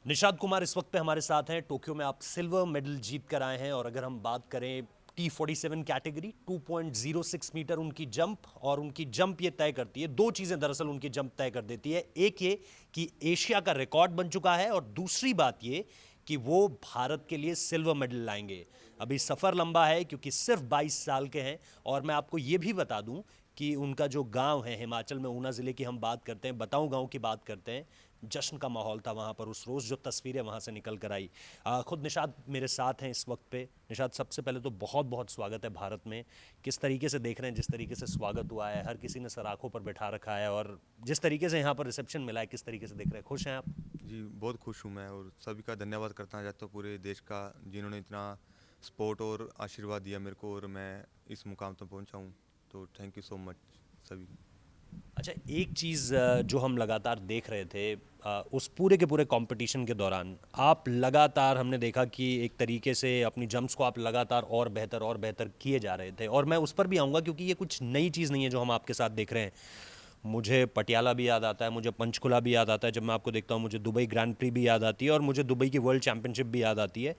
निषाद कुमार इस वक्त पे हमारे साथ हैं। टोक्यो में आप सिल्वर मेडल जीत कर आए हैं और अगर हम बात करें T47 कैटेगरी 2.06 मीटर उनकी जंप, और उनकी जंप ये तय करती है दो चीज़ें, दरअसल उनकी जंप तय कर देती है। एक ये कि एशिया का रिकॉर्ड बन चुका है और दूसरी बात ये कि वो भारत के लिए सिल्वर मेडल लाएंगे। अभी सफ़र लंबा है क्योंकि सिर्फ 22 साल के हैं। और मैं आपको ये भी बता दूं कि उनका जो गांव है हिमाचल में, ऊना ज़िले की हम बात करते हैं, बताऊं गांव की बात करते हैं, जश्न का माहौल था वहाँ पर उस रोज़। जो तस्वीरें वहाँ से निकल कर आई, खुद निषाद मेरे साथ हैं इस वक्त पे। निषाद, सबसे पहले तो बहुत बहुत स्वागत है भारत में। किस तरीके से देख रहे हैं, जिस तरीके से स्वागत हुआ है, हर किसी ने सर आंखों पर बैठा रखा है, और जिस तरीके से यहाँ पर रिसेप्शन मिला है, किस तरीके से देख रहे हैं? खुश हैं आप? जी, बहुत खुश हूँ मैं और सभी का धन्यवाद करना चाहता हूँ पूरे देश का, जिन्होंने इतना सपोर्ट और आशीर्वाद दिया मेरे को और मैं इस मुकाम तक पहुँचा हूँ। तो थैंक यू सो मच सभी। अच्छा, एक चीज़ जो हम लगातार देख रहे थे, उस पूरे के पूरे कंपटीशन के दौरान आप लगातार, हमने देखा कि एक तरीके से अपनी जंप्स को आप लगातार और बेहतर किए जा रहे थे। और मैं उस पर भी आऊँगा क्योंकि ये कुछ नई चीज़ नहीं है जो हम आपके साथ देख रहे हैं। मुझे पटियाला भी याद आता है, मुझे पंचकुला भी याद आता है जब मैं आपको देखता हूँ, मुझे दुबई ग्रैंड प्री भी याद आती है और मुझे दुबई की वर्ल्ड चैंपियनशिप भी याद आती है।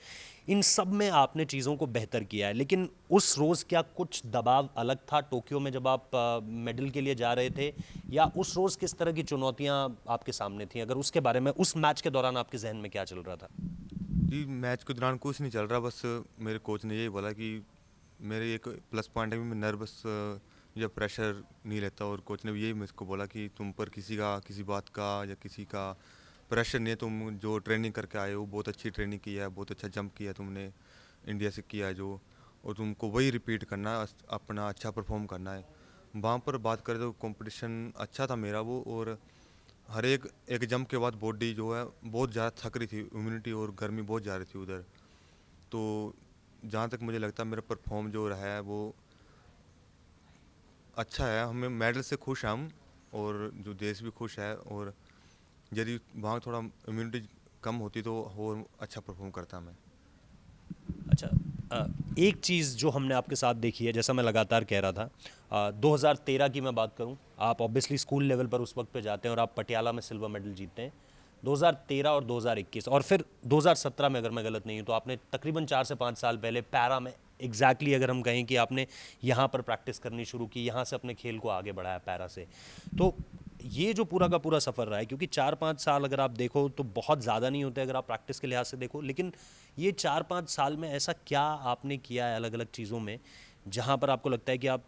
इन सब में आपने चीज़ों को बेहतर किया है, लेकिन उस रोज़ क्या कुछ दबाव अलग था टोक्यो में जब आप मेडल के लिए जा रहे थे, या उस रोज़ किस तरह की चुनौतियाँ आपके सामने थी? अगर उसके बारे में, उस मैच के दौरान आपके जहन में क्या चल रहा था? जी, मैच के दौरान कुछ नहीं चल रहा, बस मेरे कोच ने यही बोला कि मेरे एक प्लस पॉइंट है कि मैं नर्वस या प्रेशर नहीं लेता, और कोच ने भी यही मुझको बोला कि तुम पर किसी बात का या किसी का प्रेशर नहीं है। तुम जो ट्रेनिंग करके आए हो, बहुत अच्छी ट्रेनिंग की है, बहुत अच्छा जंप किया तुमने, इंडिया से किया है जो, और तुमको वही रिपीट करना है, अपना अच्छा परफॉर्म करना है। वहाँ पर बात करें तो कंपटीशन अच्छा था मेरा वो, और हर एक एक जंप के बाद बॉडी जो है बहुत ज़्यादा थक रही थी, इम्यूनिटी और गर्मी बहुत जा रही थी उधर। तो जहाँ तक मुझे लगता है मेरा परफॉर्म जो रहा है वो अच्छा है, हमें मेडल से खुश हैं हम, और जो देश भी खुश है। और यदि वहाँ थोड़ा इम्यूनिटी कम होती तो और अच्छा परफॉर्म करता मैं। अच्छा, एक चीज़ जो हमने आपके साथ देखी है, जैसा मैं लगातार कह रहा था, 2013 की मैं बात करूं, आप ऑब्वियसली स्कूल लेवल पर उस वक्त पे जाते हैं और आप पटियाला में सिल्वर मेडल जीतते हैं। 2013 और 2021 और फिर 2017 में, अगर मैं गलत नहीं हूं, तो आपने तकरीबन 4 से 5 साल पहले पैरा में, अगर हम कहें कि आपने यहाँ पर प्रैक्टिस करनी शुरू की, यहाँ से अपने खेल को आगे बढ़ाया पैरा से। तो ये जो पूरा का पूरा सफ़र रहा है, क्योंकि 4-5 साल अगर आप देखो तो बहुत ज़्यादा नहीं होते अगर आप प्रैक्टिस के लिहाज से देखो, लेकिन ये 4-5 साल में ऐसा क्या आपने किया है अलग अलग चीज़ों में जहाँ पर आपको लगता है कि आप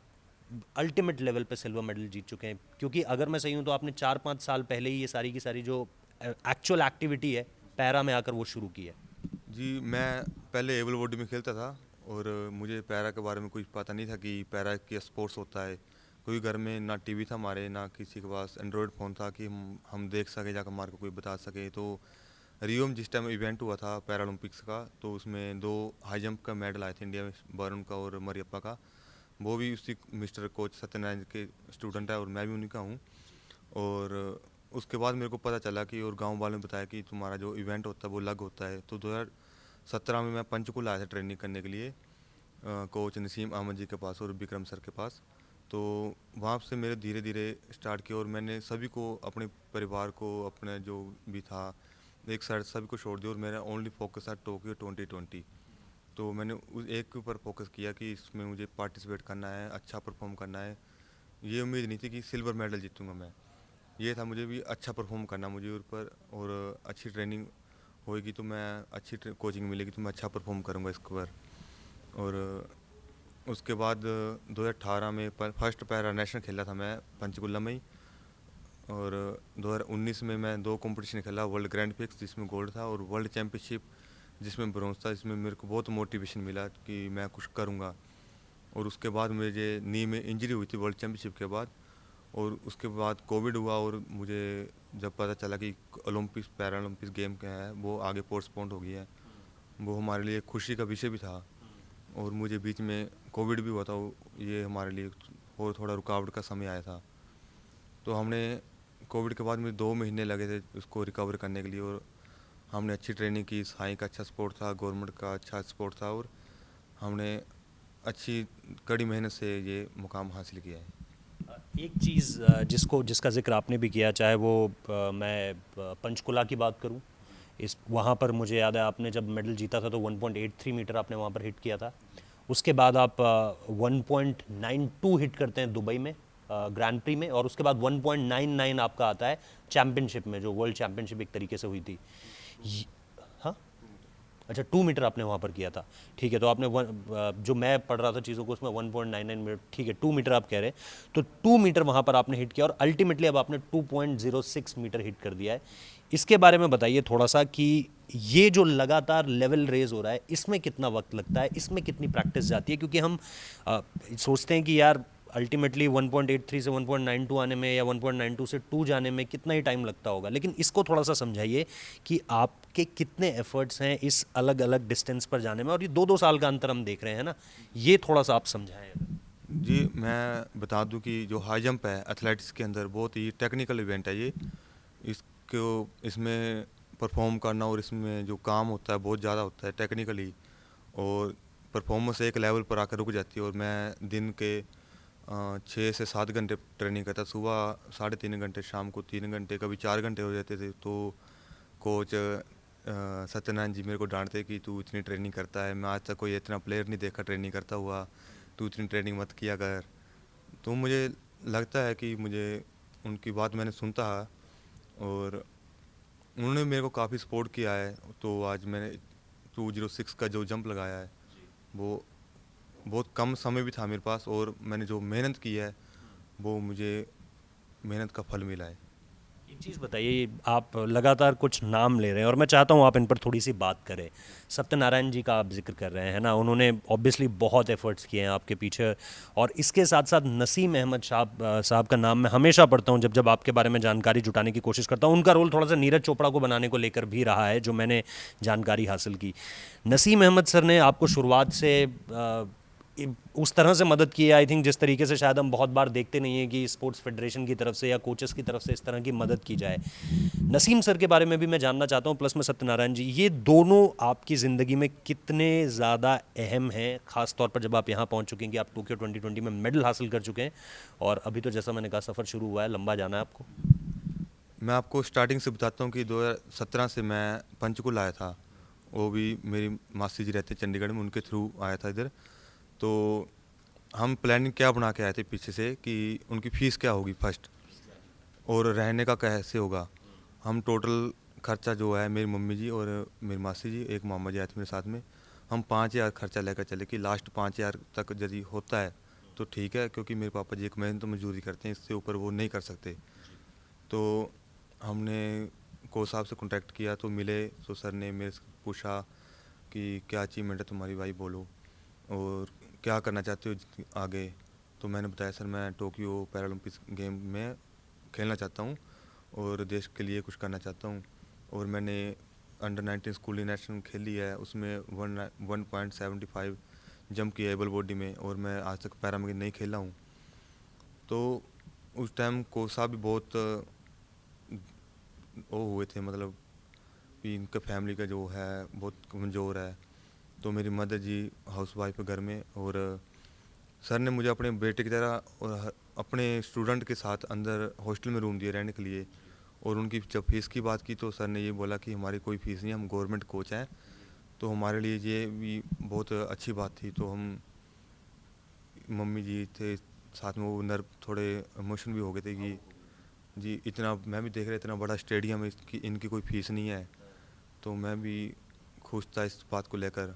अल्टीमेट लेवल पे सिल्वर मेडल जीत चुके हैं? क्योंकि अगर मैं सही हूँ तो आपने 4-5 साल पहले ही ये सारी की सारी जो एक्चुअल एक्टिविटी है पैरा में आकर वो शुरू की है। जी, मैं पहले एबल बॉडी में खेलता था, और मुझे पैरा के बारे में कुछ पता नहीं था कि पैरा क्या स्पोर्ट्स होता है। कोई घर में ना टीवी था हमारे, ना किसी के पास एंड्रॉयड फ़ोन था कि हम देख सके, जाकर मार को कोई बता सके। तो रियो में जिस टाइम इवेंट हुआ था पैरालंपिक्स का, तो उसमें दो हाई जंप का मेडल आए थे इंडिया में, वरुण का और मरियप्पा का। वो भी उसी मिस्टर कोच सत्यनारायण के स्टूडेंट है और मैं भी उन्हीं का हूँ। और उसके बाद मेरे को पता चला कि, और गांव वालों ने बताया कि तुम्हारा जो इवेंट होता है वो अलग होता है। तो 2017 में मैं पंचकुला आया था ट्रेनिंग करने के लिए, कोच नसीम अहमद जी के पास और विक्रम सर के पास। तो वहाँ से मेरे धीरे धीरे स्टार्ट किया, और मैंने सभी को, अपने परिवार को, अपने जो भी था एक साइड, सभी को छोड़ दिया, और मेरा ओनली फोकस था टोक्यो 2020। तो मैंने उस एक के ऊपर फोकस किया कि इसमें मुझे पार्टिसिपेट करना है, अच्छा परफॉर्म करना है। ये उम्मीद नहीं थी कि सिल्वर मेडल जीतूंगा मैं, ये था मुझे भी अच्छा परफॉर्म करना मुझे ऊपर, और अच्छी ट्रेनिंग होएगी तो मैं, अच्छी कोचिंग मिलेगी तो मैं अच्छा परफॉर्म करूँगा इसके बार। और उसके बाद 2018 में फर्स्ट पैरा नेशनल खेला था मैं पंचकुला में ही। और 2019 में मैं दो कंपटीशन खेला, वर्ल्ड ग्रैंड प्रिक्स जिसमें गोल्ड था, और वर्ल्ड चैम्पियनशिप जिसमें ब्रॉन्ज था। इसमें मेरे को बहुत मोटिवेशन मिला कि मैं कुछ करूँगा। और उसके बाद मुझे नी में इंजरी हुई थी वर्ल्ड चैम्पियनशिप के बाद, और उसके बाद कोविड हुआ, और मुझे जब पता चला कि ओलंपिक्स पैरालंपिक्स गेम क्या है वो आगे पोस्टपोन्ड हो गई है, वो हमारे लिए खुशी का विषय भी था। और मुझे बीच में कोविड भी हुआ था, ये हमारे लिए और थोड़ा रुकावट का समय आया था। तो हमने कोविड के बाद मुझे 2 महीने लगे थे उसको रिकवर करने के लिए, और हमने अच्छी ट्रेनिंग की, साई का अच्छा सपोर्ट था, गवर्नमेंट का अच्छा सपोर्ट था, और हमने अच्छी कड़ी मेहनत से ये मुकाम हासिल किया है। एक चीज़ जिसका जिक्र आपने भी किया, चाहे वो मैं पंचकुला की बात करूं इस वहाँ पर मुझे याद है आपने जब मेडल जीता था तो 1.83 मीटर आपने वहाँ पर हिट किया था। उसके बाद आप 1.92 हिट करते हैं दुबई में ग्रैंड प्री में, और उसके बाद 1.99 आपका आता है चैम्पियनशिप में, जो वर्ल्ड चैम्पियनशिप एक तरीके से हुई थी। हाँ, अच्छा 2 मीटर आपने वहाँ पर किया था। ठीक है, तो आपने जो मैं पढ़ रहा था चीज़ों को उसमें 1.99 मीटर, ठीक है 2 मीटर आप कह रहे हैं, तो 2 मीटर वहाँ पर आपने हिट किया और अल्टीमेटली अब आपने 2.06 मीटर हिट कर दिया है। इसके बारे में बताइए थोड़ा सा कि ये जो लगातार लेवल रेज हो रहा है इसमें कितना वक्त लगता है, इसमें कितनी प्रैक्टिस जाती है, क्योंकि हम सोचते हैं कि यार अल्टीमेटली 1.83 से 1.92 आने में या 1.92 से 2 जाने में कितना ही टाइम लगता होगा, लेकिन इसको थोड़ा सा समझाइए कि आपके कितने एफर्ट्स हैं इस अलग अलग डिस्टेंस पर जाने में, और ये 2-2 साल का अंतर हम देख रहे हैं ना, ये थोड़ा सा आप समझाएं। जी, मैं बता दूं कि जो हाई जंप है एथलेटिक्स के अंदर बहुत ही टेक्निकल इवेंट है ये। इसको इसमें परफॉर्म करना और इसमें जो काम होता है बहुत ज़्यादा होता है टेक्निकली, और परफॉर्मेंस एक लेवल पर आकर रुक जाती है। और मैं दिन के 6 से 7 घंटे ट्रेनिंग करता, सुबह 3.5 घंटे, शाम को 3 घंटे, कभी 4 घंटे हो जाते थे। तो कोच सत्यनारायण जी मेरे को डांटते कि तू इतनी ट्रेनिंग करता है, मैं आज तक कोई इतना प्लेयर नहीं देखा ट्रेनिंग करता हुआ, तू इतनी ट्रेनिंग मत किया कर। तो मुझे लगता है कि मुझे उनकी बात मैंने सुनता है, और उन्होंने मेरे को काफ़ी सपोर्ट किया है। तो आज मैंने 206 का जो जंप लगाया है वो बहुत कम समय भी था मेरे पास, और मैंने जो मेहनत की है वो मुझे मेहनत का फल मिला है। एक चीज़ बताइए, आप लगातार कुछ नाम ले रहे हैं और मैं चाहता हूँ आप इन पर थोड़ी सी बात करें। सत्यनारायण जी का आप जिक्र कर रहे हैं ना, उन्होंने ऑब्वियसली बहुत एफर्ट्स किए हैं आपके पीछे, और इसके साथ साथ नसीम अहमद साहब का नाम मैं हमेशा पढ़ता हूँ जब जब आपके बारे में जानकारी जुटाने की कोशिश करता हूँ। उनका रोल थोड़ा सा नीरज चोपड़ा को बनाने को लेकर भी रहा है, जो मैंने जानकारी हासिल की। नसीम अहमद सर ने आपको शुरुआत से उस तरह से मदद की है, आई थिंक जिस तरीके से शायद हम बहुत बार देखते नहीं हैं कि स्पोर्ट्स फेडरेशन की तरफ से या कोचेस की तरफ से इस तरह की मदद की जाए। नसीम सर के बारे में भी मैं जानना चाहता हूँ, प्लस में सत्यनारायण जी, ये दोनों आपकी ज़िंदगी में कितने ज़्यादा अहम हैं, ख़ास तौर पर जब आप यहाँ पहुँच चुके हैं कि आप टोक्यो 2020 में मेडल हासिल कर चुके हैं, और अभी तो जैसा मैंने कहा सफ़र शुरू हुआ है, लंबा जाना है आपको। मैं आपको स्टार्टिंग से बताता हूँ कि 2017 से मैं पंचकुला आया था। वो भी मेरी मासी जी रहते चंडीगढ़ में, उनके थ्रू आया था इधर। तो हम प्लानिंग क्या बना के आए थे पीछे से कि उनकी फ़ीस क्या होगी फर्स्ट, और रहने का कैसे होगा। हम टोटल खर्चा जो है, मेरी मम्मी जी और मेरी मासी जी, एक मामा जी आए थे मेरे साथ में, हम 5,000 खर्चा लेकर चले कि लास्ट 5,000 तक यदि होता है तो ठीक है, क्योंकि मेरे पापा जी एक महीने तो मजदूरी करते हैं, इससे ऊपर वो नहीं कर सकते। तो हमने कोच साहब से कांटेक्ट किया, तो मिले, तो सर ने मेरे से पूछा कि क्या अचीवमेंट है तुम्हारी भाई, बोलो, और क्या करना चाहते हो आगे। तो मैंने बताया सर मैं टोक्यो पैरालंपिक्स गेम में खेलना चाहता हूँ और देश के लिए कुछ करना चाहता हूँ। और मैंने अंडर 19 स्कूल नेशनल खेली है, उसमें 1.75 जंप किया एबल बॉडी में, और मैं आज तक पैरा में नहीं खेला हूँ। तो उस टाइम कोच साहब भी बहुत वो हुए थे, मतलब कि इनका फैमिली का जो है बहुत कमज़ोर है। तो मेरी मदर जी हाउस वाइफ है घर में, और सर ने मुझे अपने बेटे की तरह और अपने स्टूडेंट के साथ अंदर हॉस्टल में रूम दिए रहने के लिए। और उनकी जब फीस की बात की तो सर ने ये बोला कि हमारी कोई फ़ीस नहीं है, हम गवर्नमेंट कोच हैं। तो हमारे लिए ये भी बहुत अच्छी बात थी। तो हम, मम्मी जी थे साथ में, वो नर्व थोड़े इमोशन भी हो गए थे कि जी इतना, मैं भी देख रहा इतना बड़ा स्टेडियम है, इसकी इनकी कोई फ़ीस नहीं है। तो मैं भी खुश था इस बात को लेकर,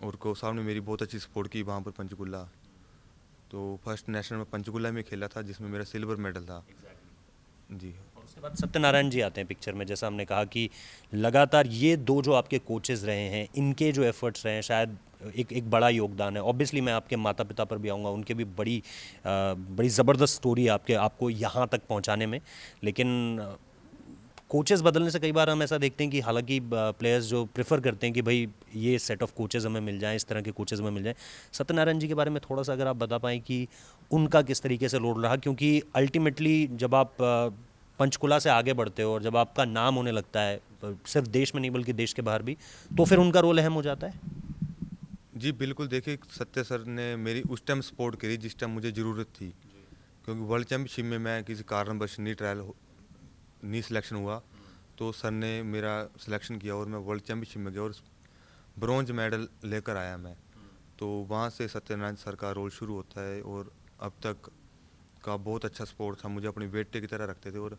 और कोच साहब ने मेरी बहुत अच्छी सपोर्ट की वहाँ पर पंचकुला। तो फर्स्ट नेशनल में पंचकुला में खेला था, जिसमें मेरा सिल्वर मेडल था। जी। और उसके बाद सत्यनारायण जी आते हैं पिक्चर में, जैसा हमने कहा कि लगातार ये दो जो आपके कोचेज़ रहे हैं, इनके जो एफर्ट्स रहे हैं शायद एक बड़ा योगदान है। ऑब्वियसली मैं आपके माता पिता पर भी आऊँगा, उनके भी बड़ी ज़बरदस्त स्टोरी है आपको यहाँ तक पहुँचाने में। लेकिन कोचेज़ बदलने से कई बार हम ऐसा देखते हैं कि हालांकि प्लेयर्स जो प्रेफर करते हैं कि भाई ये सेट ऑफ कोचेज़ हमें मिल जाएं, इस तरह के कोचेज़ हमें मिल जाएं। सत्यनारायण जी के बारे में थोड़ा सा अगर आप बता पाएँ कि उनका किस तरीके से रोल रहा, क्योंकि अल्टीमेटली जब आप पंचकुला से आगे बढ़ते हो और जब आपका नाम होने लगता है सिर्फ देश में नहीं बल्कि देश के बाहर भी, तो फिर उनका रोल अहम हो जाता है। जी बिल्कुल, देखिए सत्य सर ने मेरी उस टाइम सपोर्ट करी जिस टाइम मुझे ज़रूरत थी, क्योंकि वर्ल्ड चैम्पियनशिप में मैं किसी कारणवश नहीं सिलेक्शन हुआ। तो सर ने मेरा सिलेक्शन किया और मैं वर्ल्ड चैम्पियनशिप में गया और ब्रॉन्ज मेडल लेकर आया मैं। तो वहाँ से सत्यनारायण सर का रोल शुरू होता है और अब तक का बहुत अच्छा सपोर्ट था, मुझे अपने बेटे की तरह रखते थे और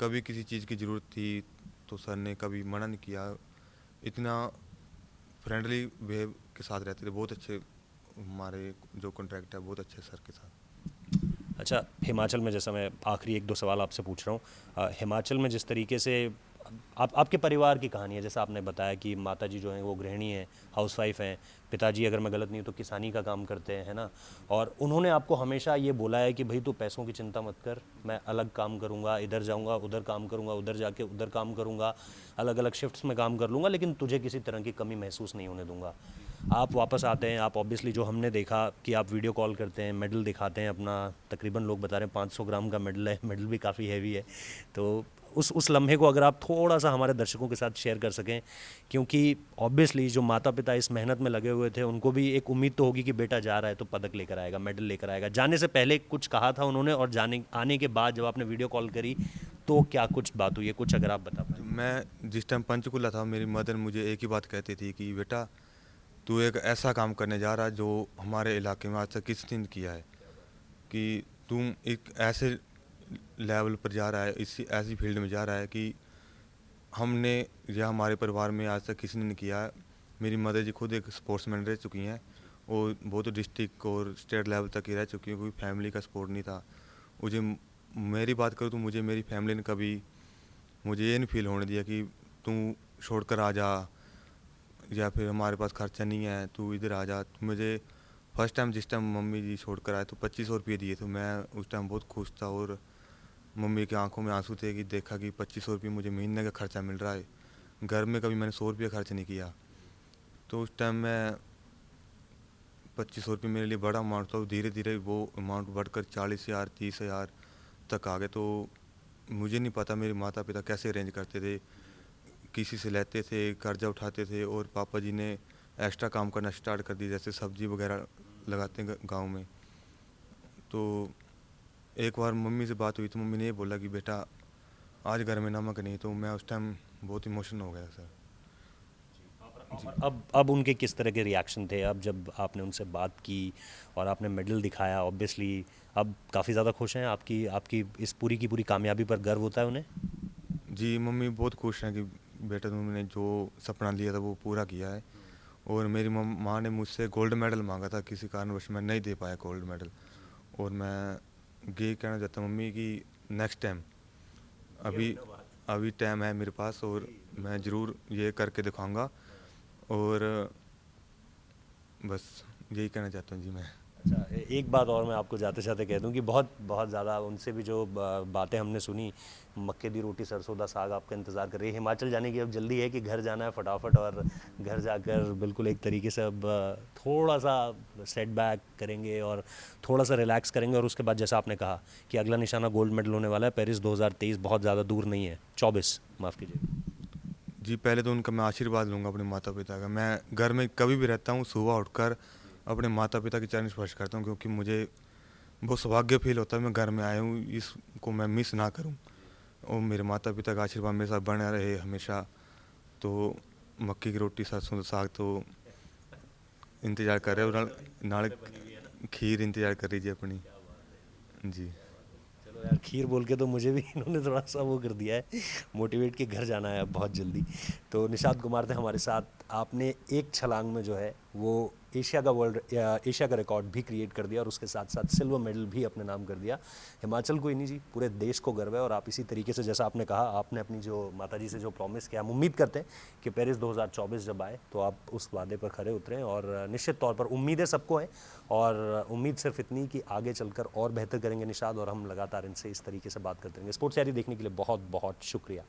कभी किसी चीज़ की ज़रूरत थी तो सर ने कभी मना नहीं किया। इतना फ्रेंडली बिहेव के साथ रहते थे, बहुत अच्छे हमारे जो कॉन्ट्रैक्ट है बहुत अच्छे सर के साथ। अच्छा, हिमाचल में, जैसा मैं आखिरी एक दो सवाल आपसे पूछ रहा हूँ, हिमाचल में जिस तरीके से आपके परिवार की कहानी है, जैसा आपने बताया कि माताजी जो हैं वो गृहिणी हैं, हाउसवाइफ हैं, पिताजी अगर मैं गलत नहीं हूँ तो किसानी का काम करते हैं, है ना, और उन्होंने आपको हमेशा ये बोला है कि भाई तू पैसों की चिंता मत कर, मैं अलग काम करूँगा, इधर जाऊँगा उधर काम करूँगा, उधर जाके उधर काम करूँगा, अलग अलग शिफ्ट्स में काम कर लूँगा, लेकिन तुझे किसी तरह की कमी महसूस नहीं होने दूंगा। आप वापस आते हैं, आप ऑब्वियसली जो हमने देखा कि आप वीडियो कॉल करते हैं, मेडल दिखाते हैं अपना, तकरीबन लोग बता रहे हैं 500 ग्राम का मेडल है, मेडल भी काफ़ी हैवी है। तो उस लम्हे को अगर आप थोड़ा सा हमारे दर्शकों के साथ शेयर कर सकें, क्योंकि ऑब्वियसली जो माता पिता इस मेहनत में लगे हुए थे उनको भी एक उम्मीद तो होगी कि बेटा जा रहा है तो पदक लेकर आएगा, मेडल लेकर आएगा। जाने से पहले कुछ कहा था उन्होंने, और जाने आने के बाद जब आपने वीडियो कॉल करी तो क्या कुछ बात हुई है, कुछ अगर आप बता पाएँ। मैं जिस टाइम पंचकुला था, मेरी मदर मुझे एक ही बात कहती थी कि बेटा तू एक ऐसा काम करने जा रहा है जो हमारे इलाके में आज तक किसी ने नहीं किया है, कि तुम एक ऐसे लेवल पर जा रहा है, इसी ऐसी फील्ड में जा रहा है कि हमने या हमारे परिवार में आज तक किसी ने नहीं किया है। मेरी मदर जी खुद एक स्पोर्ट्समैन रह चुकी हैं और वो तो डिस्ट्रिक्ट और स्टेट लेवल तक ही रह चुकी हैं, कोई फैमिली का सपोर्ट नहीं था। मुझे मेरी बात करूँ तो मुझे मेरी फैमिली ने कभी मुझे ये नहीं फील होने दिया कि तू छोड़कर आ जा या फिर हमारे पास खर्चा नहीं है तू इधर आ जा। तो मुझे फर्स्ट टाइम जिस टाइम मम्मी जी छोड़कर आए तो 2500 रुपये दिए थे, मैं उस टाइम बहुत खुश था और मम्मी की आंखों में आंसू थे कि देखा कि 2500 रुपये मुझे महीने का खर्चा मिल रहा है। घर में कभी मैंने 100 रुपये खर्च नहीं किया। तो उस टाइम मैं 2500 रुपये मेरे लिए बड़ा अमाउंट था, धीरे धीरे वो अमाउंट बढ़कर 40,000 30,000 तक आ गए। तो मुझे नहीं पता मेरे माता पिता कैसे अरेंज करते थे, किसी से लेते थे, कर्जा उठाते थे, और पापा जी ने एक्स्ट्रा काम करना स्टार्ट कर दिया, जैसे सब्जी वगैरह लगाते हैं गांव में। तो एक बार मम्मी से बात हुई तो मम्मी ने ये बोला कि बेटा आज घर में नमक नहीं। तो मैं उस टाइम बहुत इमोशनल हो गया सर। और अब उनके किस तरह के रिएक्शन थे, अब जब आपने उनसे बात की और आपने मेडल दिखाया, ऑब्वियसली अब काफ़ी ज़्यादा खुश हैं, आपकी आपकी इस पूरी की पूरी कामयाबी पर गर्व होता है उन्हें? जी मम्मी बहुत खुश हैं कि बेटा तुमने जो सपना लिया था वो पूरा किया है। और मेरी माँ ने मुझसे गोल्ड मेडल मांगा था, किसी कारणवश मैं नहीं दे पाया गोल्ड मेडल। और मैं ये कहना चाहता हूँ मम्मी कि नेक्स्ट टाइम, अभी अभी टाइम है मेरे पास और मैं ज़रूर ये करके दिखाऊंगा। और बस यही कहना चाहता हूँ जी मैं। अच्छा, एक बात और मैं आपको जाते जाते कह दूं कि बहुत बहुत ज़्यादा उनसे भी जो बातें हमने सुनी, मक्के दी रोटी सरसों दा साग आपका इंतज़ार कर रही है। हिमाचल जाने की अब जल्दी है कि घर जाना है फटाफट, और घर जाकर बिल्कुल एक तरीके से अब थोड़ा सा सेट बैक करेंगे और थोड़ा सा रिलैक्स करेंगे, और उसके बाद जैसा आपने कहा कि अगला निशाना गोल्ड मेडल होने वाला है पेरिस 2023, बहुत ज़्यादा दूर नहीं है, 24 माफ़ कीजिए। जी पहले तो उनका मैं आशीर्वाद लूँगा अपने माता पिता का। मैं घर में कभी भी रहता हूँ सुबह उठकर अपने माता पिता के चरण स्पर्श करता हूँ, क्योंकि मुझे बहुत सौभाग्य फील होता है मैं घर में आया हूँ, इसको मैं मिस ना करूँ। और मेरे माता पिता का आशीर्वाद मेरे साथ बना रहे हमेशा। तो मक्की की रोटी सरसों का साग तो इंतज़ार कर रहे हो, नाले खीर इंतज़ार कर लीजिए अपनी। जी चलो यार, खीर बोल के तो मुझे भी इन्होंने थोड़ा सा वो कर दिया है, मोटिवेट कि घर जाना है अब बहुत जल्दी। तो निशात कुमार थे हमारे साथ, आपने एक छलांग में जो है वो एशिया का रिकॉर्ड भी क्रिएट कर दिया और उसके साथ साथ सिल्वर मेडल भी अपने नाम कर दिया। हिमाचल को ही नहीं जी, पूरे देश को गर्व है। और आप इसी तरीके से, जैसा आपने कहा, आपने अपनी जो माताजी से जो प्रॉमिस किया, हम उम्मीद करते हैं कि पेरिस 2024 जब आए तो आप उस वादे पर खरे उतरें। और निश्चित तौर पर उम्मीदें सबको हैं, और उम्मीद सिर्फ इतनी कि आगे चलकर और बेहतर करेंगे निशाद, और हम लगातार इनसे इस तरीके से बात करते रहेंगे। स्पोर्ट्स यारी देखने के लिए बहुत बहुत शुक्रिया।